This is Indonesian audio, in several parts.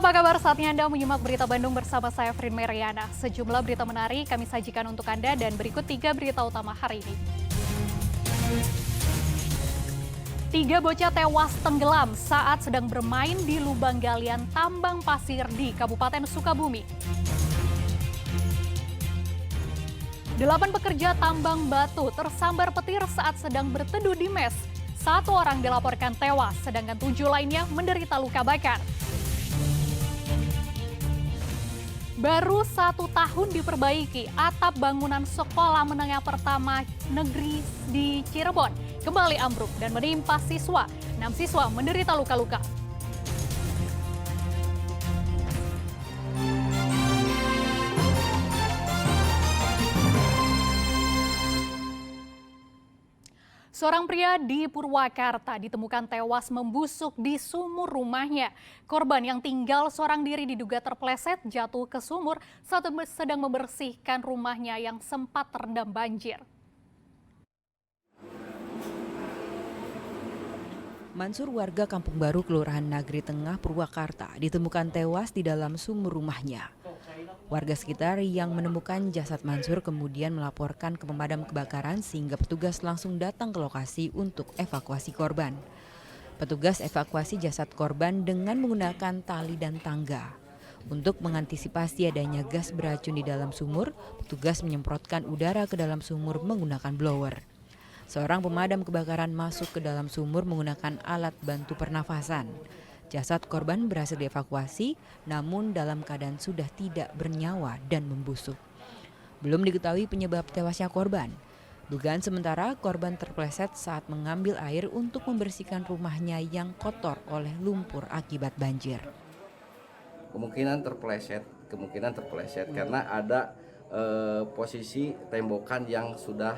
Apa kabar? Saatnya Anda menyimak Berita Bandung bersama saya, Frin Meriana. Sejumlah berita menarik kami sajikan untuk Anda dan berikut 3 berita utama hari ini. 3 bocah tewas tenggelam saat sedang bermain di lubang galian tambang pasir di Kabupaten Sukabumi. 8 pekerja tambang batu tersambar petir saat sedang berteduh di mes. 1 orang dilaporkan tewas, sedangkan 7 lainnya menderita luka bakar. Baru 1 tahun diperbaiki, atap bangunan sekolah menengah pertama negeri di Cirebon kembali ambruk dan menimpa siswa. 6 siswa menderita luka-luka. Seorang pria di Purwakarta ditemukan tewas membusuk di sumur rumahnya. Korban yang tinggal seorang diri diduga terpleset jatuh ke sumur saat sedang membersihkan rumahnya yang sempat terendam banjir. Mansur, warga Kampung Baru, Kelurahan Nagri Tengah, Purwakarta, ditemukan tewas di dalam sumur rumahnya. Warga sekitar yang menemukan jasad Mansur kemudian melaporkan ke pemadam kebakaran sehingga petugas langsung datang ke lokasi untuk evakuasi korban. Petugas evakuasi jasad korban dengan menggunakan tali dan tangga. Untuk mengantisipasi adanya gas beracun di dalam sumur, petugas menyemprotkan udara ke dalam sumur menggunakan blower. Seorang pemadam kebakaran masuk ke dalam sumur menggunakan alat bantu pernafasan. Jasad korban berhasil dievakuasi, namun dalam keadaan sudah tidak bernyawa dan membusuk. Belum diketahui penyebab tewasnya korban. Dugaan sementara korban terpleset saat mengambil air untuk membersihkan rumahnya yang kotor oleh lumpur akibat banjir. Kemungkinan terpleset karena ada posisi tembokan yang sudah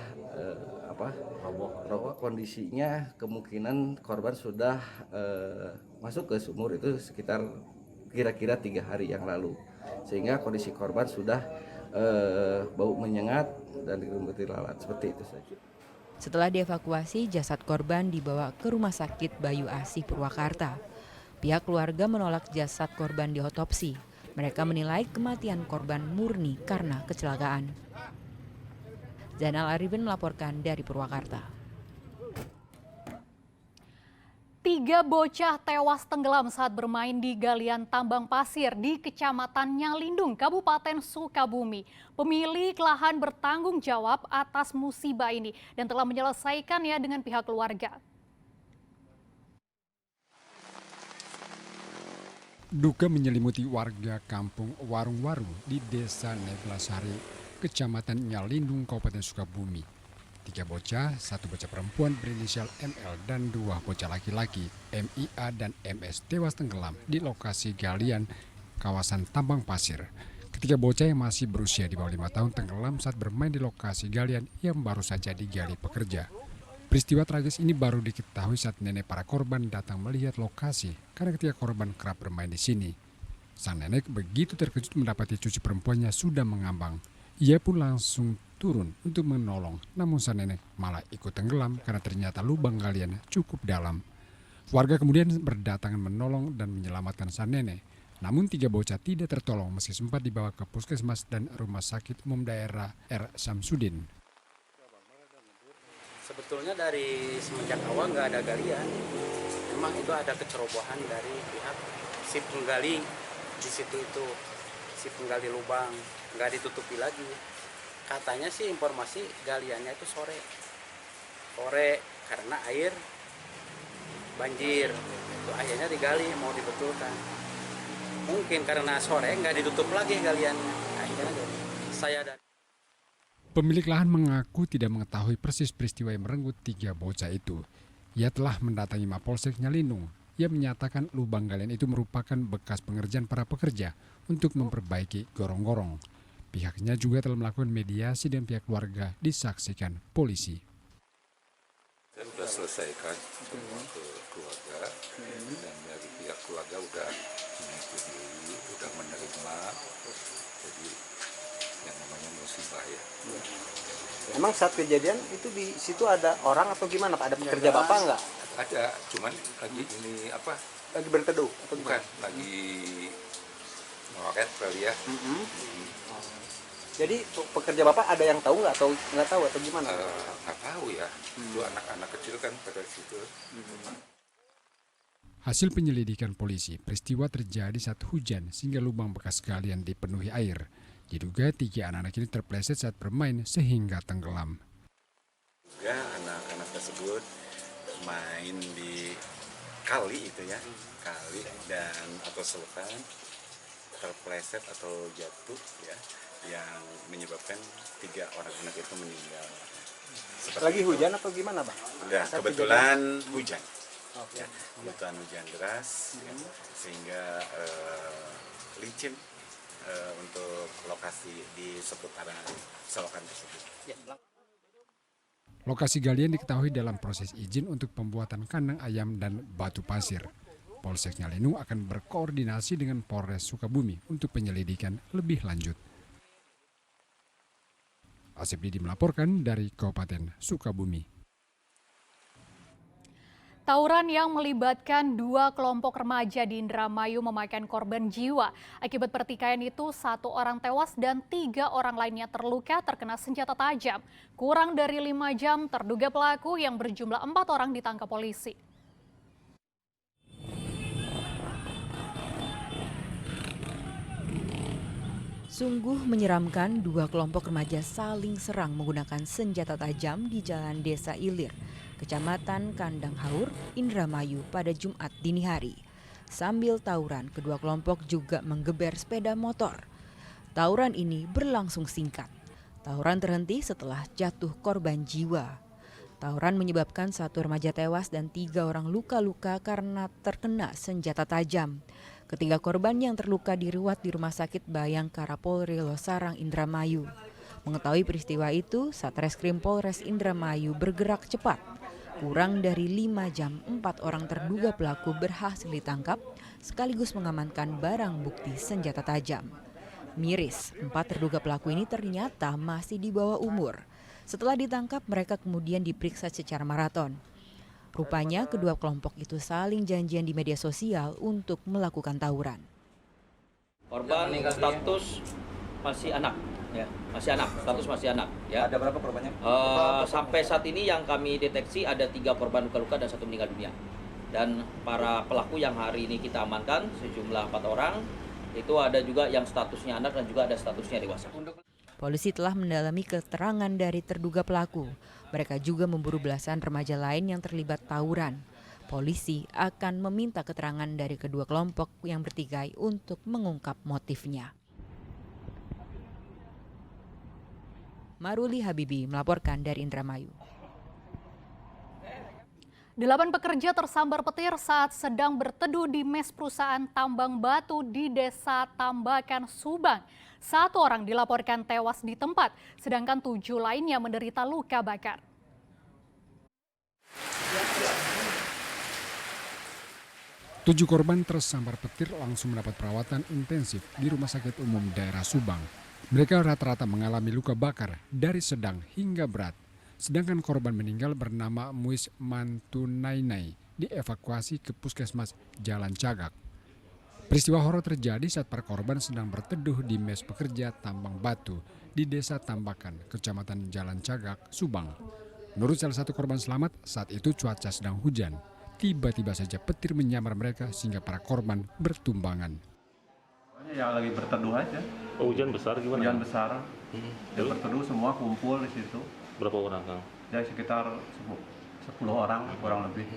roboh. Kondisinya kemungkinan korban sudah masuk ke sumur itu sekitar kira-kira 3 hari yang lalu, sehingga kondisi korban sudah bau menyengat dan dirumbuti lalat, seperti itu saja. Setelah dievakuasi, jasad korban dibawa ke Rumah Sakit Bayu Asih Purwakarta. Pihak keluarga menolak jasad korban diotopsi. Mereka menilai kematian korban murni karena kecelakaan. Zainal Arifin melaporkan dari Purwakarta. 3 bocah tewas tenggelam saat bermain di galian tambang pasir di Kecamatan Nyalindung, Kabupaten Sukabumi. Pemilik lahan bertanggung jawab atas musibah ini dan telah menyelesaikannya dengan pihak keluarga. Duka menyelimuti warga kampung Warung-Warung di Desa Neglasari, Kecamatan Nyalindung, Kabupaten Sukabumi. 3 bocah, 1 bocah perempuan berinisial ML dan 2 bocah laki-laki MIA dan MS tewas tenggelam di lokasi galian kawasan tambang pasir. Ketiga bocah yang masih berusia di bawah 5 tahun tenggelam saat bermain di lokasi galian yang baru saja digali pekerja. Peristiwa tragis ini baru diketahui saat nenek para korban datang melihat lokasi karena ketiga korban kerap bermain di sini. Sang nenek begitu terkejut mendapati cucu perempuannya sudah mengambang. Ia pun langsung turun untuk menolong, namun sang nenek malah ikut tenggelam karena ternyata lubang galian cukup dalam. Warga kemudian berdatangan menolong dan menyelamatkan sang nenek. Namun 3 bocah tidak tertolong meski sempat dibawa ke puskesmas dan rumah sakit umum daerah R. Samsudin. Sebetulnya dari semenjak awal nggak ada galian. Memang itu ada kecerobohan dari pihak si penggali di situ itu. Si penggali lubang nggak ditutupi lagi. Katanya sih informasi galiannya itu sore karena air banjir. Itu akhirnya digali mau dibetulkan. Mungkin karena sore nggak ditutup lagi galiannya. Akhirnya saya dan Pemilik lahan mengaku tidak mengetahui persis peristiwa yang merenggut 3 bocah itu. Ia telah mendatangi Mapolsek Nyalindung. Ia menyatakan lubang galian itu merupakan bekas pengerjaan para pekerja untuk memperbaiki gorong-gorong. Pihaknya juga telah melakukan mediasi dan pihak keluarga disaksikan polisi. Saya sudah selesaikan ke keluarga dan dari pihak keluarga sudah menerima. Jadi yang namanya musibah ya. Emang saat kejadian itu di situ ada orang atau gimana Pak? Ada pekerja Bapak nggak? Ada, cuman lagi ini apa? Lagi berteduh atau bukan? Lagi ngoret kali ya. Jadi pekerja Bapak ada yang tahu nggak tahu atau gimana? Nggak tahu ya, itu anak-anak kecil kan pada situ. Hasil penyelidikan polisi, peristiwa terjadi saat hujan sehingga lubang bekas galian dipenuhi air. Diduga 3 anak-anak ini terpleset saat bermain sehingga tenggelam. Ya, anak-anak tersebut main di kali itu ya, kali dan atau selokan, terpleset atau jatuh ya, yang menyebabkan 3 orang anak itu meninggal. Lagi hujan atau gimana, Bang? Ya, kebetulan hujan. Ya, kebetulan hujan deras ya, sehingga licin untuk lokasi di seputaran selokan tersebut. Lokasi galian diketahui dalam proses izin untuk pembuatan kandang ayam dan batu pasir. Polsek Nyalindung akan berkoordinasi dengan Polres Sukabumi untuk penyelidikan lebih lanjut. Asep Didi melaporkan dari Kabupaten Sukabumi. Tawuran yang melibatkan 2 kelompok remaja di Indramayu memakan korban jiwa. Akibat pertikaian itu 1 orang tewas dan 3 orang lainnya terluka terkena senjata tajam. Kurang dari 5 jam terduga pelaku yang berjumlah 4 orang ditangkap polisi. Sungguh menyeramkan 2 kelompok remaja saling serang menggunakan senjata tajam di Jalan Desa Ilir, Kecamatan Kandang Haur, Indramayu pada Jumat dini hari. Sambil tawuran, kedua kelompok juga menggeber sepeda motor. Tawuran ini berlangsung singkat. Tawuran terhenti setelah jatuh korban jiwa. Tawuran menyebabkan 1 remaja tewas dan 3 orang luka-luka karena terkena senjata tajam. Ketiga korban yang terluka diruat di Rumah Sakit Bayangkara Polri Losarang, Indramayu. Mengetahui peristiwa itu, Satreskrim Polres Indramayu bergerak cepat. Kurang dari 5 jam, 4 orang terduga pelaku berhasil ditangkap sekaligus mengamankan barang bukti senjata tajam. Miris, 4 terduga pelaku ini ternyata masih di bawah umur. Setelah ditangkap, mereka kemudian diperiksa secara maraton. Rupanya kedua kelompok itu saling janjian di media sosial untuk melakukan tawuran. Korban status masih anak, ya, status masih anak. Ya. Ada berapa korbannya? Sampai saat ini yang kami deteksi ada 3 korban luka-luka dan 1 meninggal dunia. Dan para pelaku yang hari ini kita amankan sejumlah 4 orang, itu ada juga yang statusnya anak dan juga ada statusnya dewasa. Polisi telah mendalami keterangan dari terduga pelaku. Mereka juga memburu belasan remaja lain yang terlibat tawuran. Polisi akan meminta keterangan dari kedua kelompok yang bertikai untuk mengungkap motifnya. Maruli Habibi melaporkan dari Indramayu. 8 pekerja tersambar petir saat sedang berteduh di mes perusahaan tambang batu di Desa Tambakan, Subang. 1 orang dilaporkan tewas di tempat, sedangkan 7 lainnya menderita luka bakar. Tujuh korban tersambar petir langsung mendapat perawatan intensif di Rumah Sakit Umum Daerah Subang. Mereka rata-rata mengalami luka bakar dari sedang hingga berat. Sedangkan korban meninggal bernama Muis Mantunainai dievakuasi ke Puskesmas Jalan Cagak. Peristiwa horor terjadi saat para korban sedang berteduh di mes pekerja tambang batu di Desa Tambakan, Kecamatan Jalan Cagak, Subang. Menurut salah satu korban selamat, saat itu cuaca sedang hujan. Tiba-tiba saja petir menyambar mereka sehingga para korban bertumbangan. Ya lagi berteduh aja. Oh, hujan besar gimana? Hujan besar. Ya, berteduh semua kumpul di situ. Berapa orang, Kang? Ya sekitar 10 orang kurang lebih.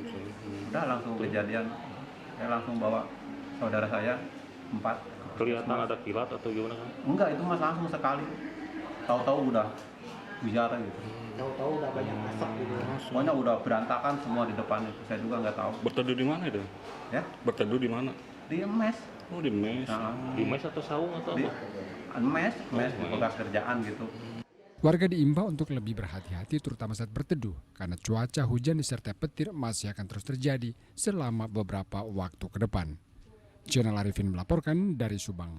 Udah langsung kejadian. Saya langsung bawa saudara saya 4. Kelihatan ada kilat atau gimana, Kang? Enggak, itu mas langsung sekali. Tahu-tahu udah bicara gitu. Tahu-tahu udah banyak asap gitu. Pokoknya udah berantakan semua di depan itu. Saya juga nggak tahu. Berteduh di mana itu? Ya? Berteduh di mana? Di mes. Oh, di mes. Nah. Di mes atau saung atau Di apa? mes di bekas kerjaan gitu. Warga diimbau untuk lebih berhati-hati terutama saat berteduh karena cuaca hujan disertai petir masih akan terus terjadi selama beberapa waktu ke depan. Jonal Arifin melaporkan dari Subang.